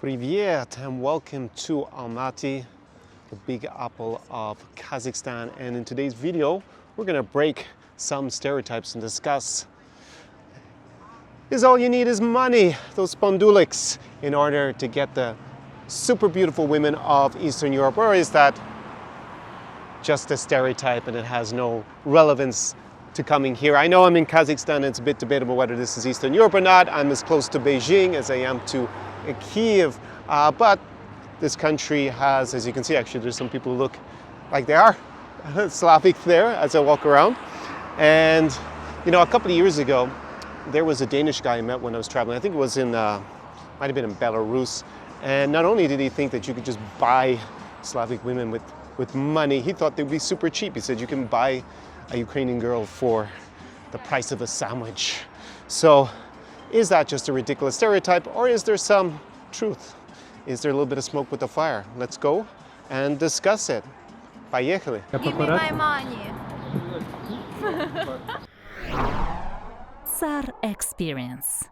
Привет and welcome to Almaty, the big apple of Kazakhstan. And in today's video, we're gonna break some stereotypes and discuss is all you need is money, those sponduliks, in order to get the super beautiful women of Eastern Europe, or is that just a stereotype and it has no relevance to coming here? I know I'm in Kazakhstan, it's a bit debatable whether this is Eastern Europe or not. I'm as close to Beijing as I am to Kiev, but this country has, as you can see, actually there's some people who look like they are Slavic there as I walk around. And you know, a couple of years ago there was a Danish guy I met when I was traveling. I think it was in might have been in Belarus, and not only did he think that you could just buy Slavic women with money, he thought they'd be super cheap. He said you can buy a Ukrainian girl for the price of a sandwich. So is that just a ridiculous stereotype, or is there some truth? Is there a little bit of smoke with the fire? Let's go and discuss it. Поехали. Give me my money. Tsar Experience.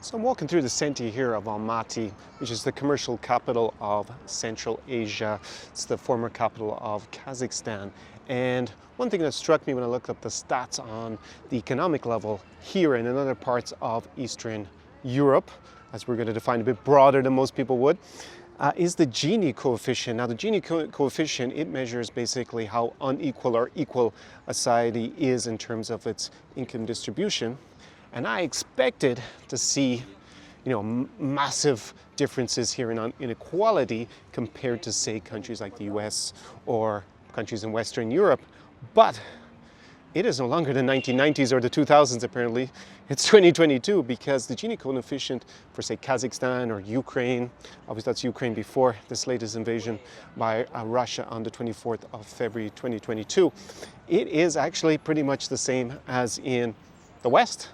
So I'm walking through the center here of Almaty, which is the commercial capital of Central Asia. It's the former capital of Kazakhstan. And one thing that struck me when I looked up the stats on the economic level here and in other parts of Eastern Europe, as we're going to define a bit broader than most people would, is the Gini coefficient. Now the Gini coefficient, it measures basically how unequal or equal a society is in terms of its income distribution. And I expected to see, massive differences here in inequality compared to, say, countries like the US or countries in Western Europe. But it is no longer the 1990s or the 2000s, apparently. It's 2022, because the Gini coefficient for, say, Kazakhstan or Ukraine, obviously that's Ukraine before this latest invasion by Russia on the 24th of February 2022, it is actually pretty much the same as in the West.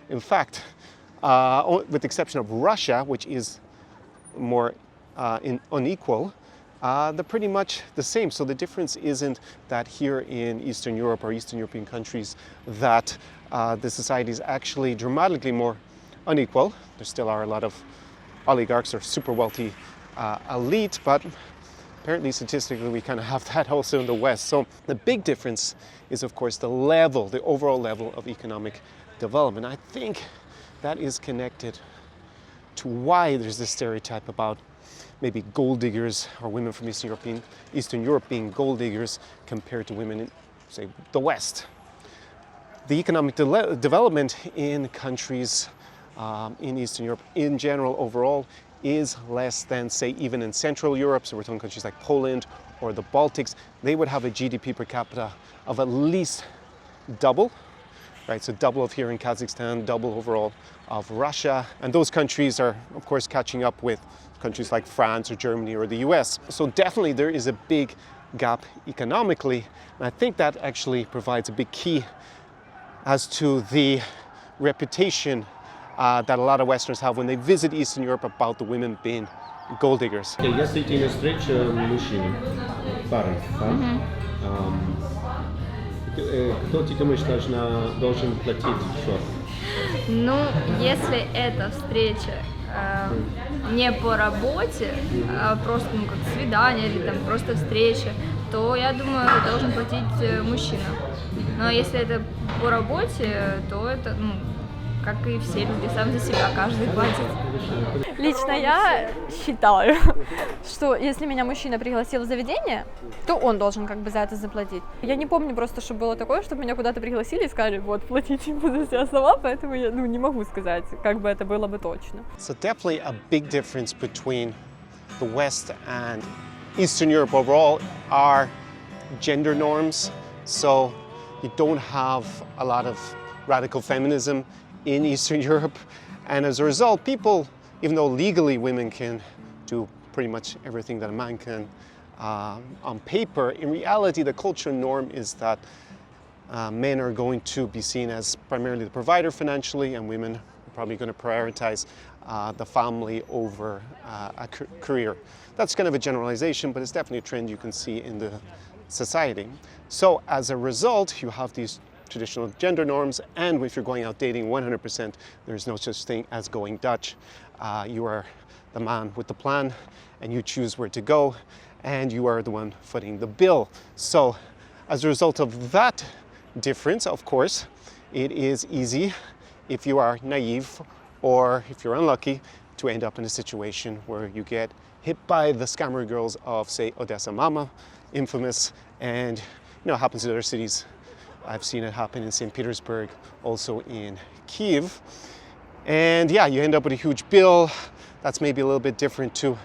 In fact, with the exception of Russia, which is more unequal, they're pretty much the same. So the difference isn't that here in Eastern Europe or Eastern European countries that the society is actually dramatically more unequal. There still are a lot of oligarchs or super wealthy elite, but apparently statistically we kind of have that also in the West. So the big difference is, of course, the overall level of economic development. I think that is connected to why there's this stereotype about maybe gold diggers or women from Eastern Europe being gold diggers compared to women in, say, the West. The economic development in countries in Eastern Europe in general overall is less than, say, even in Central Europe. So we're talking countries like Poland or the Baltics. They would have a GDP per capita of at least double. Right, so double of here in Kazakhstan, double overall of Russia. And those countries are, of course, catching up with countries like France or Germany or the US. So definitely there is a big gap economically. And I think that actually provides a big key as to the reputation that a lot of Westerners have when they visit Eastern Europe about the women being gold diggers. Если идти на встречу мужчине, парень, кто ты думаешь должен платить счет? Ну, если эта встреча не по работе, а просто как свидание или там просто встреча, то я думаю, должен платить мужчина. Но если это по работе, то это, как и все люди, сам за себя, каждый платит. Лично я считаю, что если меня мужчина пригласил в заведение, то он должен как бы за это заплатить. Я не помню просто, что было такое, чтобы меня куда-то пригласили и сказали, вот, платите за себя сама, поэтому я не могу сказать, как бы это было бы точно. So definitely a big difference between the West and Eastern Europe overall are gender norms. So you don't have a lot of radical feminism in Eastern Europe, and as a result, people, even though legally women can do pretty much everything that a man can on paper, in reality the cultural norm is that men are going to be seen as primarily the provider financially, and women are probably going to prioritize the family over a career. That's kind of a generalization, but it's definitely a trend you can see in the society. So as a result, you have these traditional gender norms, and if you're going out dating 100%, there's no such thing as going Dutch. You are the man with the plan, and you choose where to go, and you are the one footing the bill. So as a result of that difference, of course, it is easy, if you are naive or if you're unlucky, to end up in a situation where you get hit by the scammer girls of, say, Odessa Mama, infamous, and you know, it happens in other cities. I've seen it happen in St. Petersburg, also in Kiev. And yeah, you end up with a huge bill. That's maybe a little bit different to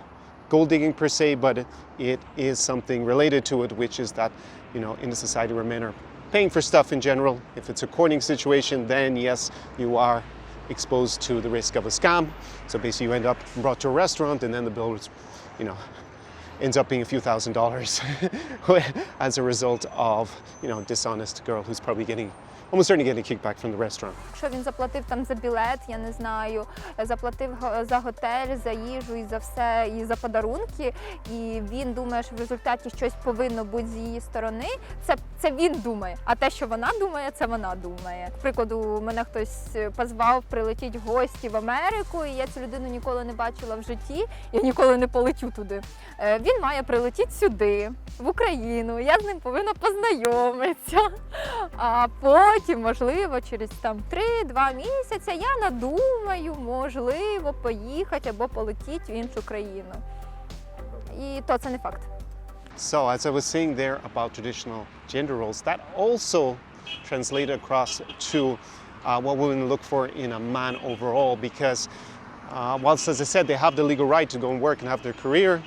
gold digging per se, but it is something related to it, which is that, you know, in a society where men are paying for stuff in general, if it's a courting situation, then yes, you are exposed to the risk of a scam. So basically you end up brought to a restaurant, and then the bill is, you know, ends up being a few $1,000s as a result of, you know, dishonest girl who's probably almost certainly getting a kickback from the restaurant. Якщо він заплатив там за білет, я не знаю, заплатив за готель, за їжу і за все, і за подарунки, і він думає, що в результаті щось повинно бути з її сторони, це він думає. А те, що вона думає, це вона думає. К прикладу, мене хтось позвав прилетіти в гості в Америку, і я цю людину ніколи не бачила в житті, я ніколи не полетю туди. Він має прилетіти сюди, в Україну, я з ним повинна познайомитися, а потім, можливо, через там 3-2 місяці я надумаю, можливо, поїхати або полетіти в іншу країну. І то це не факт. So as I was saying there about traditional gender roles, that also translates across to what women look for in a man overall, because whilst, as I said, they have the legal right to go and work and have their career,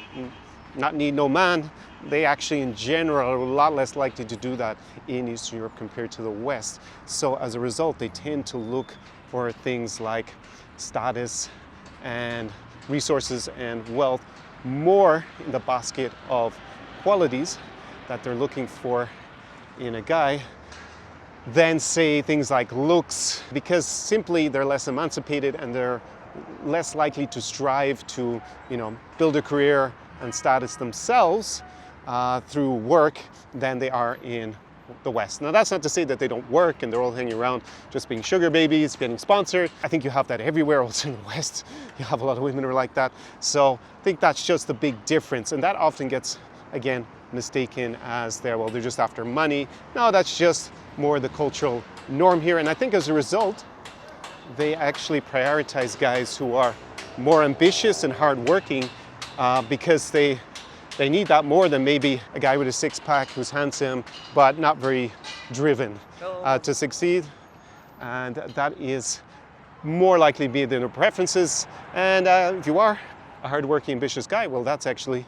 not need no man, they actually in general are a lot less likely to do that in Eastern Europe compared to the West. So as a result, they tend to look for things like status and resources and wealth more in the basket of qualities that they're looking for in a guy than, say, things like looks, because simply they're less emancipated and they're less likely to strive to, you know, build a career and status themselves through work than they are in the West. Now that's not to say that they don't work and they're all hanging around just being sugar babies, getting sponsored. I think you have that everywhere else in the West. You have a lot of women who are like that. So I think that's just the big difference, and that often gets, again, mistaken as well, they're just after money. No, that's just more the cultural norm here, and I think as a result, they actually prioritize guys who are more ambitious and hardworking because they need that more than maybe a guy with a six-pack who's handsome but not very driven to succeed. And that is more likely to be their preferences. And if you are a hardworking, ambitious guy, well, that's actually,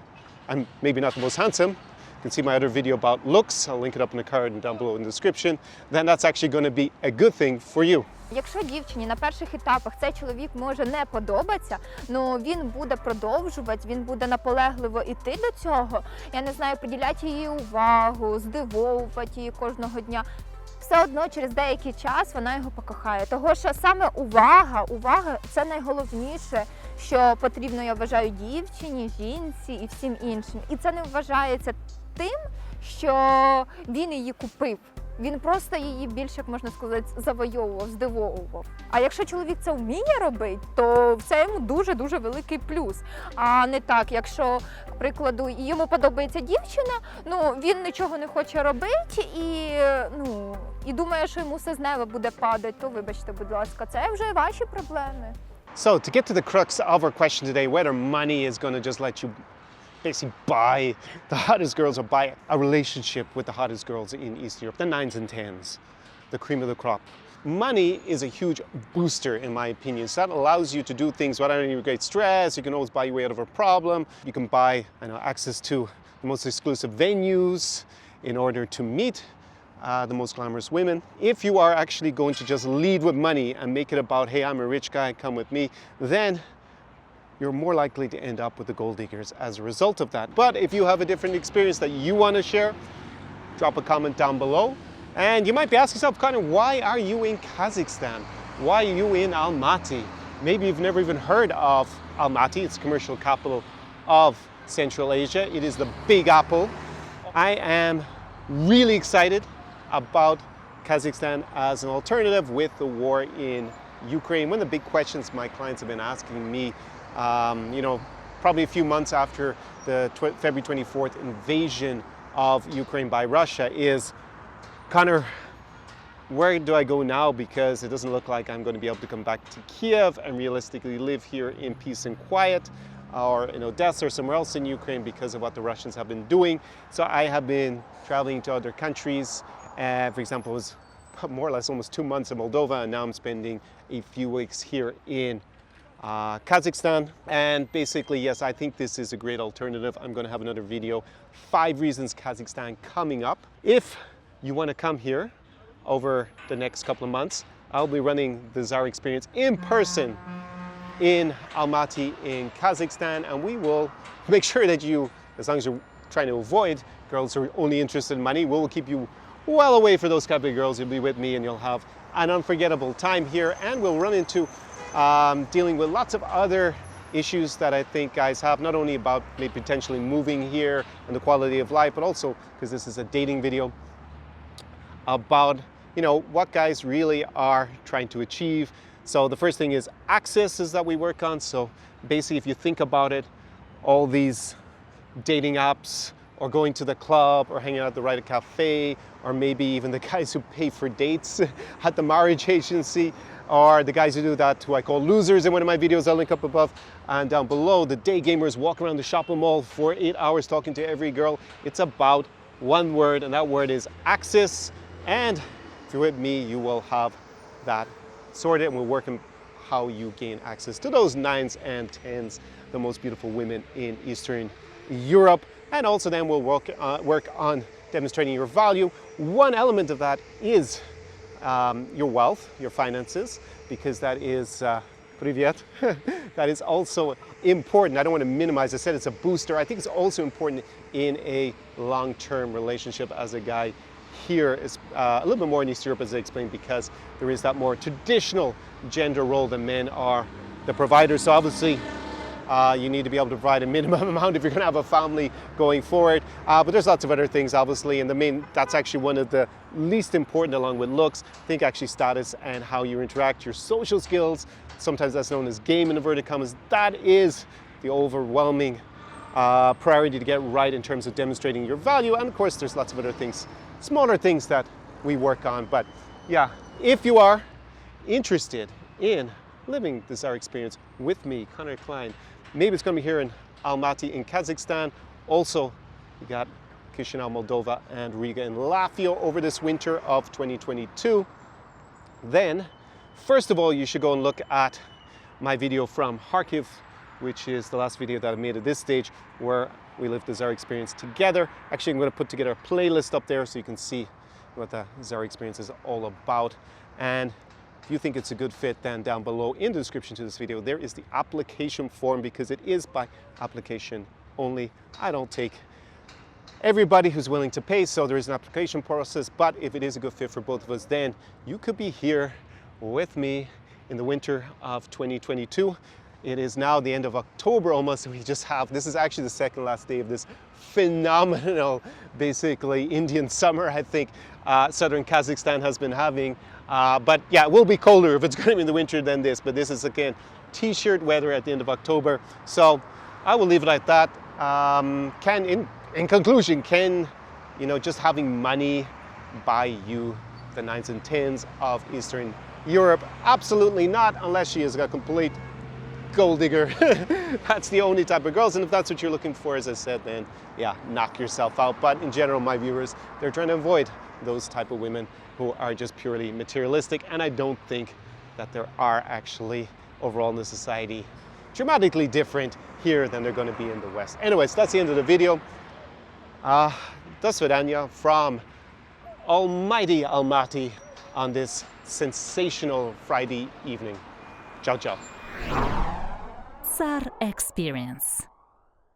I'm maybe not the most handsome. You can see my other video about looks. I'll link it up in the card and down below in the description. Then that's actually going to be a good thing for you. Якщо дівчині на перших етапах цей чоловік може не подобатися, ну він буде продовжувати, він буде наполегливо йти до цього, я не знаю, приділяти їй увагу, здивовувати її кожного дня, все одно через деякий час вона його покохає. Того, що саме увага – це найголовніше, що потрібно, я вважаю, дівчині, жінці і всім іншим. І це не вважається тим, що він її купив. Він просто її більше, як можна сказати, завойовував, здивовував. А якщо чоловік це вміє робити, то це йому дуже-дуже великий плюс. А не так, якщо, к прикладу, йому подобається дівчина, ну, він нічого не хоче робити і думає, що йому все з неба буде падати, то вибачте, будь ласка, це вже ваші проблеми. So to get to the crux of our question today, whether money is going to just let you basically buy the hottest girls or buy a relationship with the hottest girls in Eastern Europe, the 9s and 10s, the cream of the crop. Money is a huge booster, in my opinion. So that allows you to do things without any great stress. You can always buy your way out of a problem. You can buy access to the most exclusive venues in order to meet the most glamorous women. If you are actually going to just lead with money and make it about, hey, I'm a rich guy, come with me, then you're more likely to end up with the gold diggers as a result of that. But if you have a different experience that you want to share, drop a comment down below. And you might be asking yourself, Connor, why are you in Kazakhstan? Why are you in Almaty? Maybe you've never even heard of Almaty. It's the commercial capital of Central Asia. It is the Big Apple. I am really excited about Kazakhstan as an alternative with the war in Ukraine. One of the big questions my clients have been asking me you know, probably a few months after the February 24th invasion of Ukraine by Russia is, Connor, where do I go now? Because it doesn't look like I'm going to be able to come back to Kiev and realistically live here in peace and quiet, or in Odessa or somewhere else in Ukraine because of what the Russians have been doing. So I have been traveling to other countries. For example, it was more or less almost 2 months in Moldova, and now I'm spending a few weeks here in Kazakhstan. And basically, yes, I think this is a great alternative. I'm going to have another video, 5 reasons Kazakhstan, coming up. If you want to come here over the next couple of months, I'll be running the Zara Experience in person in Almaty in Kazakhstan, and we will make sure that you, as long as you're trying to avoid girls who are only interested in money, we'll keep you well away for those type of girls. You'll be with me and you'll have an unforgettable time here, and we'll run into dealing with lots of other issues that I think guys have, not only about maybe potentially moving here and the quality of life, but also, because this is a dating video, about, you know, what guys really are trying to achieve. So the first thing is accesses that we work on. So basically, if you think about it, all these dating apps, or going to the club, or hanging out at the right cafe, or maybe even the guys who pay for dates at the marriage agency, or the guys who do that, who I call losers in one of my videos. I'll link up above and down below. The day gamers walk around the shopping mall for 8 hours talking to every girl. It's about one word, and that word is access. And if you're with me, you will have that sorted, and we'll work on how you gain access to those 9s and 10s, the most beautiful women in Eastern Europe. And also then we'll work on demonstrating your value. One element of that is your wealth, your finances, because that is, привет, that is also important. I don't want to minimize, I said it's a booster. I think it's also important in a long-term relationship as a guy. Here is a little bit more in East Europe, as I explained, because there is that more traditional gender role that men are the providers. So obviously, you need to be able to provide a minimum amount if you're going to have a family going forward. But there's lots of other things, obviously, and that's actually one of the least important, along with looks. I think actually status and how you interact, your social skills, sometimes that's known as game in inverted commas, that is the overwhelming priority to get right in terms of demonstrating your value. And of course, there's lots of other things, smaller things that we work on. But yeah, if you are interested in living the Zara Experience with me, Connor Klein, maybe it's going to be here in Almaty in Kazakhstan. Also, we got Chisinau, Moldova, and Riga in Latvia over this winter of 2022. Then, first of all, you should go and look at my video from Kharkiv, which is the last video that I made at this stage, where we lived the Zara Experience together. Actually, I'm going to put together a playlist up there so you can see what the Zara Experience is all about. And if you think it's a good fit, then down below in the description to this video, there is the application form, because it is by application only. I don't take everybody who's willing to pay, so there is an application process. But if it is a good fit for both of us, then you could be here with me in the winter of 2022. It is now the end of October almost, and we just have, this is actually the second last day of this phenomenal, basically Indian summer, I think, southern Kazakhstan has been having. But yeah, it will be colder if it's going to be in the winter than this, but this is again t-shirt weather at the end of October. So I will leave it at that. In conclusion, can, you know, just having money buy you the 9s and 10s of Eastern Europe? Absolutely not, unless she is a complete gold digger. That's the only type of girls, and if that's what you're looking for, as I said, then yeah, knock yourself out. But in general, my viewers, they're trying to avoid those type of women who are just purely materialistic, and I don't think that there are actually overall in the society dramatically different here than they're going to be in the West. Anyways, that's the end of the video. Do svidaniya from almighty Almaty on this sensational Friday evening. Ciao, ciao. Zara Experience.